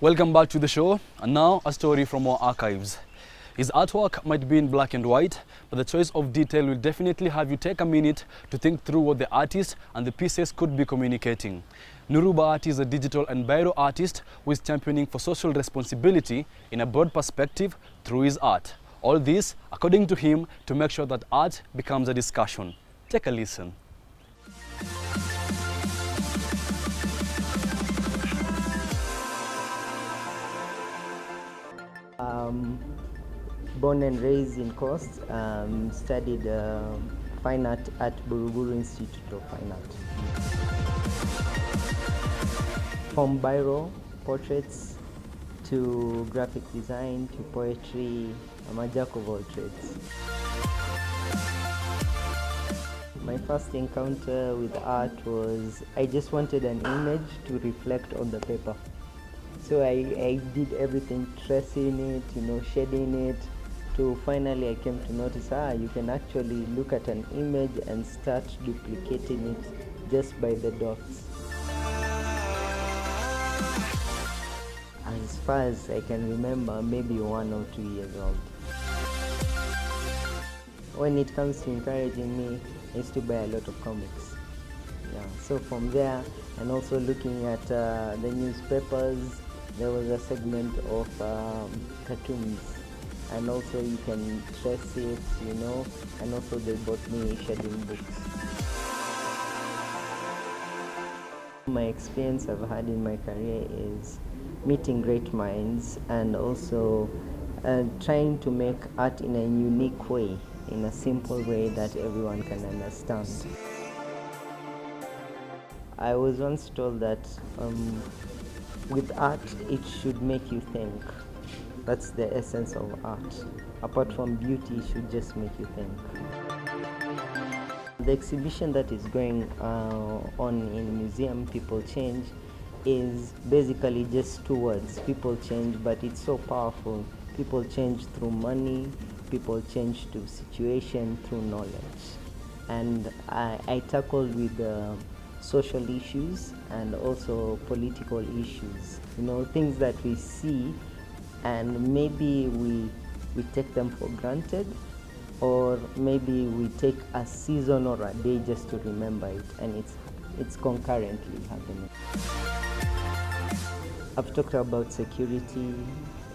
Welcome back to the show, and now a story from our archives. His artwork might be in black and white, but the choice of detail will definitely have you take a minute to think through what the artist and the pieces could be communicating. Nuru Bahati is a digital and Biro artist who is championing for social responsibility in a broad perspective through his art. All this, according to him, to make sure that art becomes a discussion. Take a listen. Born and raised in Coast, studied fine art at Biro Institute of Fine Art. From Biro, portraits, to graphic design, to poetry, I'm a jack of all trades. My first encounter with art was I just wanted an image to reflect on the paper. So I did everything, tracing it, shading it, to finally I came to notice, you can actually look at an image and start duplicating it just by the dots. As far as I can remember, maybe 1 or 2 years old. When it comes to encouraging me, I used to buy a lot of comics. So from there, and also looking at the newspapers, there was a segment of cartoons, and also you can trace it, and also they bought me shading books. My experience I've had in my career is meeting great minds and also trying to make art in a unique way, in a simple way that everyone can understand. I was once told that with art, it should make you think. That's the essence of art. Apart from beauty, it should just make you think. The exhibition that is going on in Museum People Change is basically just 2 words, people change, but it's so powerful. People change through money, people change to situation through knowledge. And I tackled with social issues and also political issues, things that we see and maybe we take them for granted, or maybe we take a season or a day just to remember it, and it's concurrently happening. I've talked about security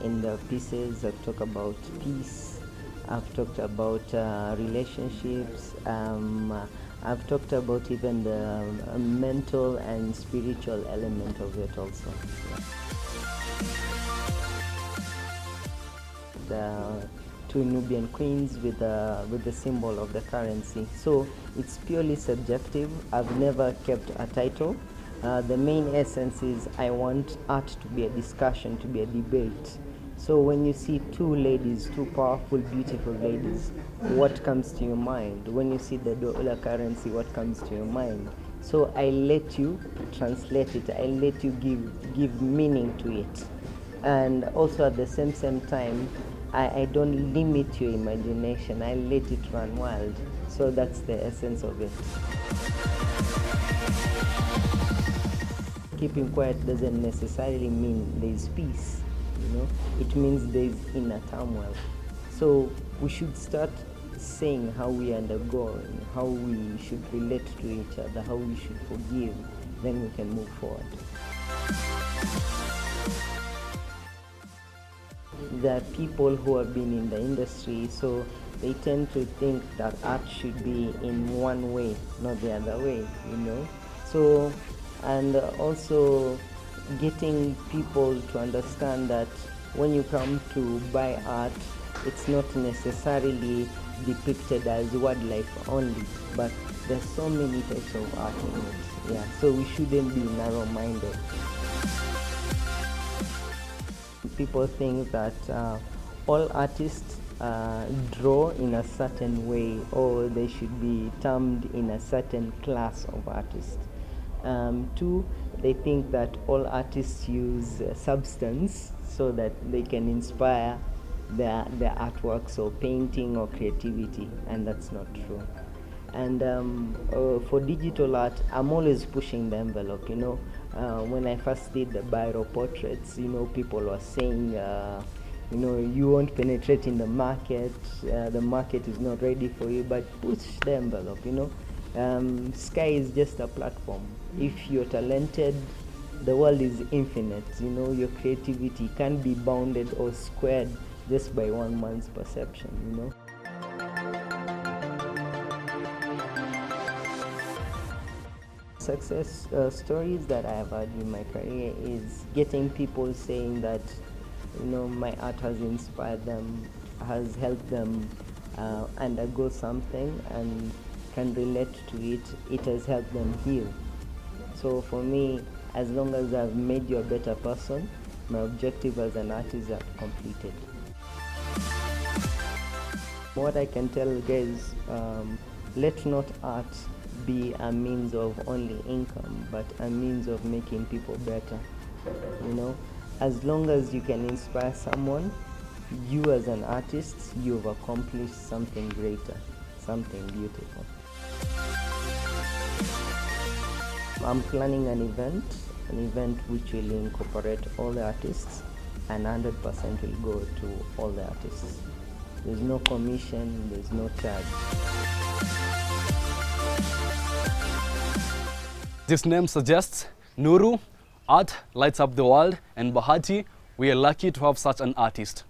in the pieces, I've talked about peace, I've talked about relationships, I've talked about even the mental and spiritual element of it also. The 2 Nubian queens with the symbol of the currency. So it's purely subjective. I've never kept a title. The main essence is I want art to be a discussion, to be a debate. So when you see 2 ladies, 2 powerful, beautiful ladies, what comes to your mind? When you see the dollar currency, what comes to your mind? So I let you translate it. I let you give meaning to it. And also at the same time, I don't limit your imagination. I let it run wild. So that's the essence of it. Keeping quiet doesn't necessarily mean there's peace. It means there's inner turmoil. So we should start saying how we undergo, how we should relate to each other, how we should forgive, then we can move forward. There are people who have been in the industry, so they tend to think that art should be in one way, not the other way, So, and also getting people to understand that when you come to buy art, it's not necessarily depicted as wildlife only, but there's so many types of art in it. So we shouldn't be narrow-minded. People think that all artists draw in a certain way, or they should be termed in a certain class of artists. 2, they think that all artists use substance so that they can inspire their artworks or painting or creativity, and that's not true. And for digital art, I'm always pushing the envelope, When I first did the Biro portraits, people were saying, you won't penetrate in the market is not ready for you, but push the envelope, sky is just a platform. If you're talented, the world is infinite, your creativity can't be bounded or squared just by one man's perception. Success stories that I have had in my career is getting people saying that my art has inspired them, has helped them undergo something and can relate to it. It has helped them heal. So for me, as long as I've made you a better person, my objective as an artist is completed. What I can tell guys, let not art be a means of only income, but a means of making people better. As long as you can inspire someone, you as an artist, you've accomplished something greater, something beautiful. I'm planning an event which will incorporate all the artists, and 100% will go to all the artists. There's no commission, there's no charge. This name suggests Nuru, art lights up the world, and Bahati, we are lucky to have such an artist.